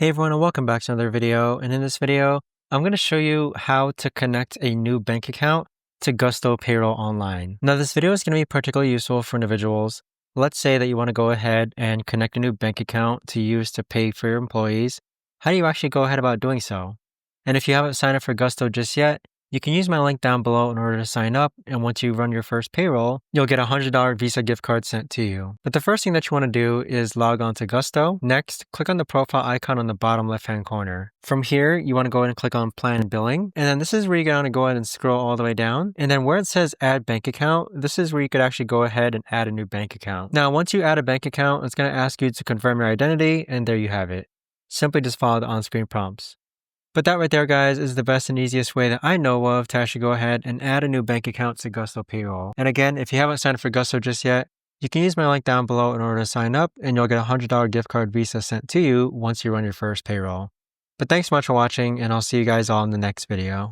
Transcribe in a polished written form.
Hey everyone, and welcome back to another video. And in this video, I'm going to show you how to connect a new bank account to Gusto Payroll Online. Now, this video is going to be particularly useful for individuals. Let's say that you want to go ahead and connect a new bank account to use to pay for your employees. How do you actually go ahead about doing so? And if you haven't signed up for Gusto just yet, you can use my link down below in order to sign up, and once you run your first payroll, you'll get a $100 Visa gift card sent to you. But the first thing that you want to do is log on to Gusto. Next, click on the profile icon on the bottom left-hand corner. From here, you want to go ahead and click on Plan and Billing, and then this is where you're going to go ahead and scroll all the way down. And then where it says Add Bank Account, this is where you could actually go ahead and add a new bank account. Now, once you add a bank account, it's going to ask you to confirm your identity, and there you have it. Simply just follow the on-screen prompts. But that right there, guys, is the best and easiest way that I know of to actually go ahead and add a new bank account to Gusto Payroll. And again, if you haven't signed up for Gusto just yet, you can use my link down below in order to sign up, and you'll get a $100 gift card Visa sent to you once you run your first payroll. But thanks so much for watching, and I'll see you guys all in the next video.